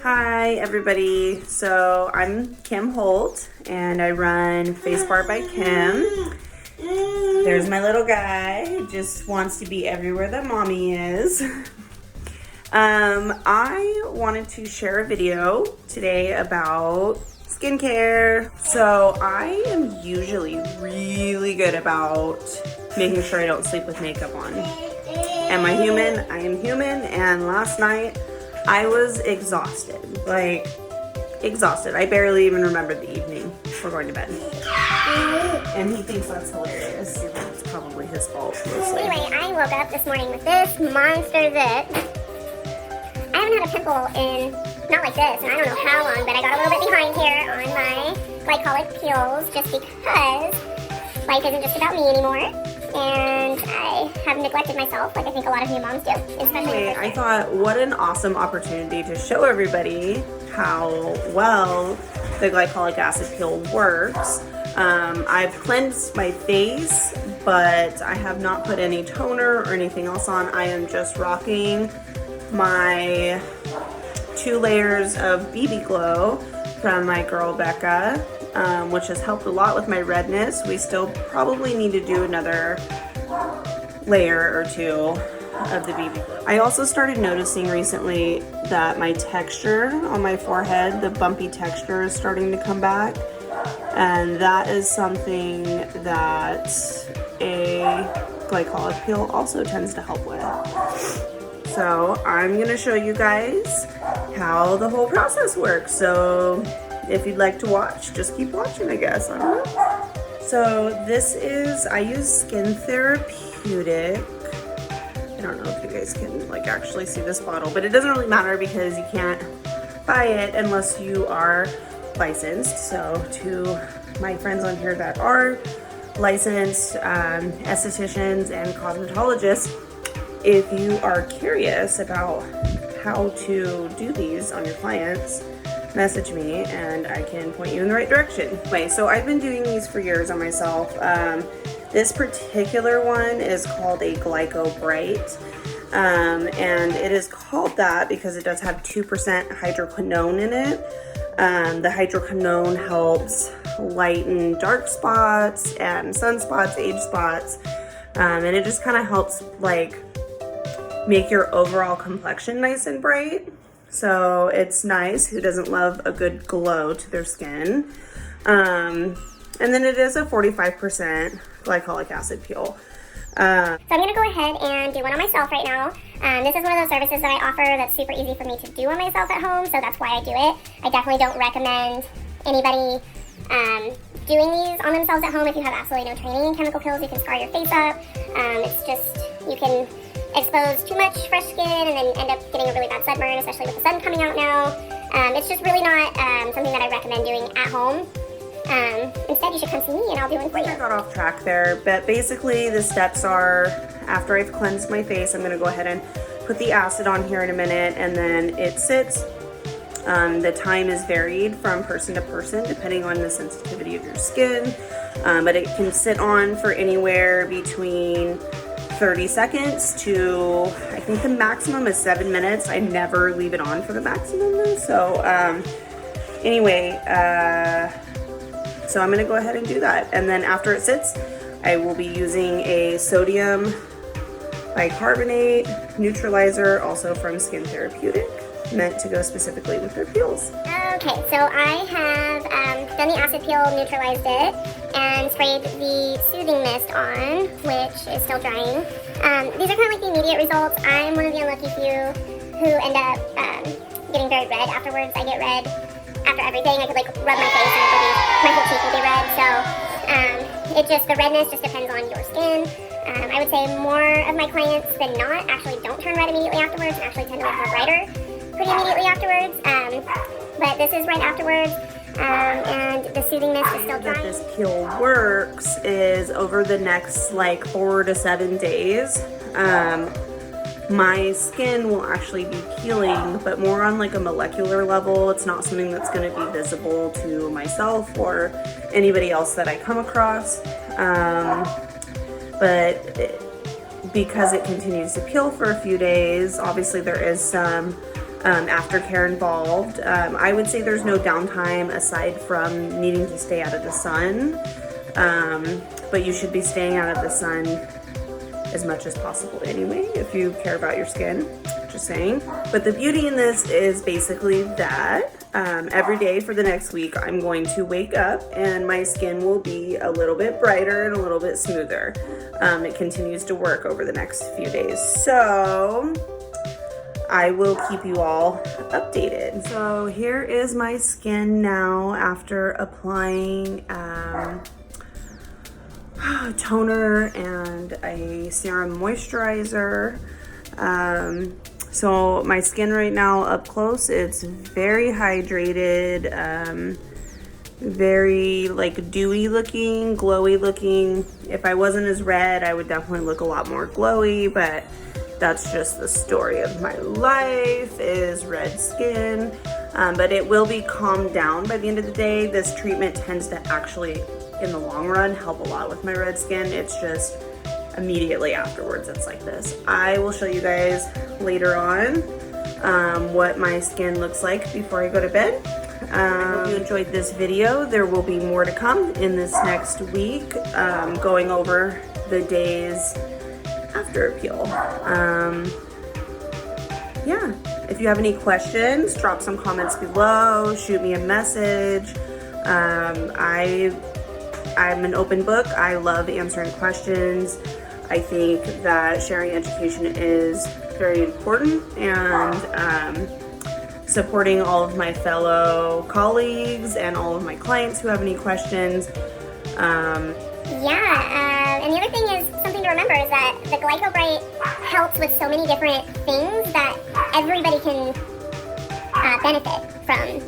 Hi everybody, so I'm Kim Holt and I run Face Bar by Kim. There's my little guy who just wants to be everywhere that mommy is. I wanted to share a video today about skincare. So I am usually really good about making sure I don't sleep with makeup on. Am I human? I am human, and last night I was exhausted, like exhausted. I barely even remember the evening before going to bed. And he thinks that's hilarious. It's probably his fault mostly. Anyway, I woke up this morning with this monster zit. I haven't had a pimple in, not like this, and I don't know how long, but I got a little bit behind here on my Glycolic peels just because life isn't just about me anymore. And I have neglected myself, like I think a lot of new moms do. Anyway, I thought what an awesome opportunity to show everybody how well the glycolic acid peel works. I've cleansed my face, but I have not put any toner or anything else on. I am just rocking my 2 layers of BB Glow from my girl Becca. Which has helped a lot with my redness. We still probably need to do another layer or 2 of the BB Glow. I also started noticing recently that my texture on my forehead, the bumpy texture, is starting to come back. And that is something that a glycolic peel also tends to help with. So I'm gonna show you guys how the whole process works. So if you'd like to watch, just keep watching, I guess. I don't know. So this is, I use Skin Therapeutic. I don't know if you guys can like actually see this bottle, but it doesn't really matter because you can't buy it unless you are licensed. So to my friends on here that are licensed estheticians and cosmetologists, if you are curious about how to do these on your clients, message me and I can point you in the right direction. Anyway, so I've been doing these for years on myself. This particular one is called a GlycoBright, and it is called that because it does have 2% hydroquinone in it. The hydroquinone helps lighten dark spots and sunspots, age spots, and it just kind of helps like make your overall complexion nice and bright. So it's nice. Who doesn't love a good glow to their skin? And then it is a 45% glycolic acid peel. So I'm going to go ahead and do one on myself right now. This is one of those services that I offer that's super easy for me to do on myself at home, so that's why I do it. I definitely don't recommend anybody doing these on themselves at home if you have absolutely no training in chemical peels. You can scar your face up. It's just, you can expose too much fresh skin and then end up getting a really bad sunburn, especially with the sun coming out now. It's just really not something that I recommend doing at home. Instead, you should come see me and I'll do one for you. I got off track there, but basically the steps are, after I've cleansed my face, I'm going to go ahead and put the acid on here in a minute, and then it sits. The time is varied from person to person depending on the sensitivity of your skin, but it can sit on for anywhere between 30 seconds to, I think the maximum is 7 minutes. I never leave it on for the maximum though. So anyway, so I'm gonna go ahead and do that. And then after it sits, I will be using a sodium bicarbonate neutralizer, also from Skin Therapeutic, meant to go specifically with their peels. Okay, so I have done the acid peel, neutralized it, and sprayed the soothing mist on, which is still drying. These are kind of like the immediate results. I'm one of the unlucky few who end up getting very red afterwards. I get red after everything. I could like rub my face and my whole cheek will be red. So the redness just depends on your skin. I would say more of my clients than not actually don't turn red immediately afterwards and actually tend to look more brighter pretty immediately afterwards. But this is right afterwards. And the soothing mist is still drying. That this peel works is over the next like 4 to 7 days. My skin will actually be peeling, but more on like a molecular level. It's not something that's going to be visible to myself or anybody else that I come across. But because it continues to peel for a few days, obviously there is some aftercare involved. I would say there's no downtime aside from needing to stay out of the sun, but you should be staying out of the sun as much as possible anyway if you care about your skin, just saying. But the beauty in this is basically that every day for the next week I'm going to wake up and my skin will be a little bit brighter and a little bit smoother. It continues to work over the next few days, so I will keep you all updated. So here is my skin now after applying toner and a serum moisturizer. So my skin right now up close, it's very hydrated, very like dewy looking, glowy looking. If I wasn't as red, I would definitely look a lot more glowy, but that's just the story of my life, is red skin. But it will be calmed down by the end of the day. This treatment tends to actually, in the long run, help a lot with my red skin. It's just immediately afterwards it's like this. I will show you guys later on what my skin looks like before I go to bed. I hope you enjoyed this video. There will be more to come in this next week, going over the days after a peel. Yeah, if you have any questions, drop some comments below, shoot me a message. I'm an open book. I love answering questions. I think that sharing education is very important, and supporting all of my fellow colleagues and all of my clients who have any questions. And the other thing is, something to remember is that the GlycoBright helps with so many different things that everybody can benefit from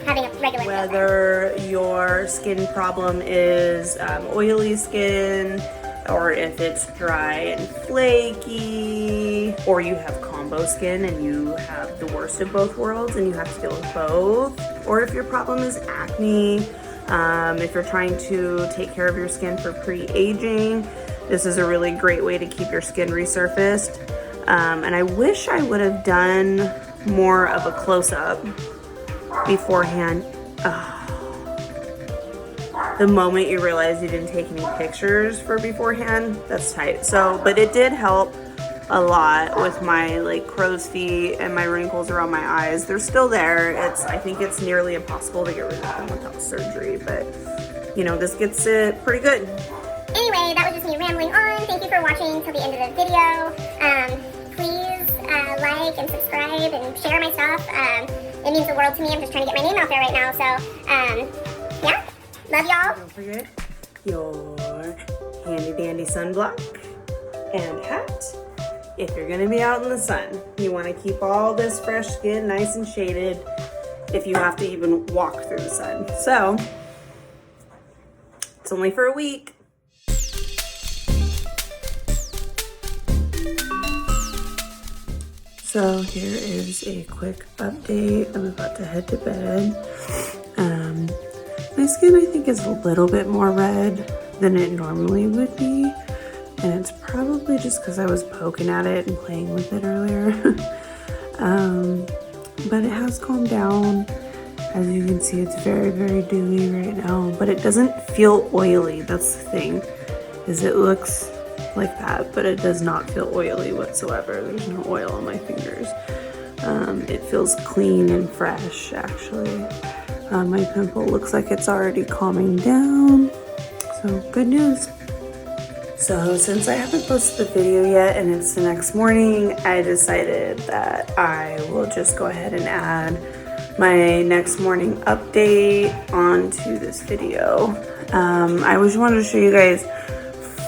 having a regular meal. Whether your skin problem is oily skin, or if it's dry and flaky, or you have combo skin and you have the worst of both worlds and you have to deal with both, or if your problem is acne, if you're trying to take care of your skin for pre-aging, this is a really great way to keep your skin resurfaced. And I wish I would have done more of a close-up beforehand. The moment you realize you didn't take any pictures for beforehand, that's tight. So, but it did help a lot with my like crow's feet and my wrinkles around my eyes. They're still there. I think it's nearly impossible to get rid of them without surgery, but you know, this gets it pretty good. Anyway, that was just me rambling on. Thank you for watching till the end of the video. Please like and subscribe and share my stuff. It means the world to me. I'm just trying to get my name out there right now. So, yeah. Love y'all. Don't forget your handy dandy sunblock and hat. If you're gonna be out in the sun, you wanna keep all this fresh skin nice and shaded if you have to even walk through the sun. So, it's only for a week. So here is a quick update. I'm about to head to bed. My skin, I think, is a little bit more red than it normally would be, and it's probably just because I was poking at it and playing with it earlier. But it has calmed down. As you can see, it's very, very dewy right now, but it doesn't feel oily. That's the thing, is it looks like that, but it does not feel oily whatsoever. There's no oil on my fingers. It feels clean and fresh, actually. My pimple looks like it's already calming down, so good news. So since I haven't posted the video yet and it's the next morning, I decided that I will just go ahead and add my next morning update onto this video. I just wanted to show you guys,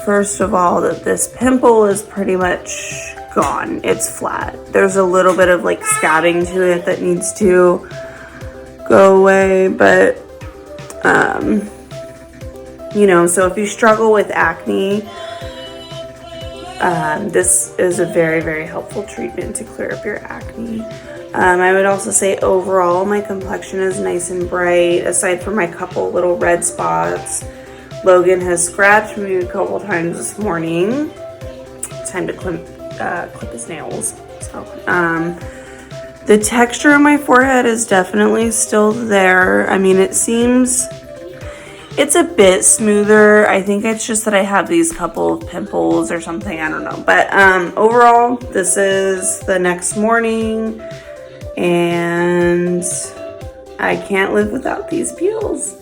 first of all, that this pimple is pretty much gone. It's flat. There's a little bit of like scabbing to it that needs to go away, but you know, so if you struggle with acne, this is a very, very helpful treatment to clear up your acne. I would also say overall my complexion is nice and bright, aside from my couple little red spots. Logan has scratched me a couple times this morning. Time to clip his nails. So, The texture on my forehead is definitely still there. I mean, it seems it's a bit smoother. I think it's just that I have these couple of pimples or something. I don't know. But overall, this is the next morning, and I can't live without these peels.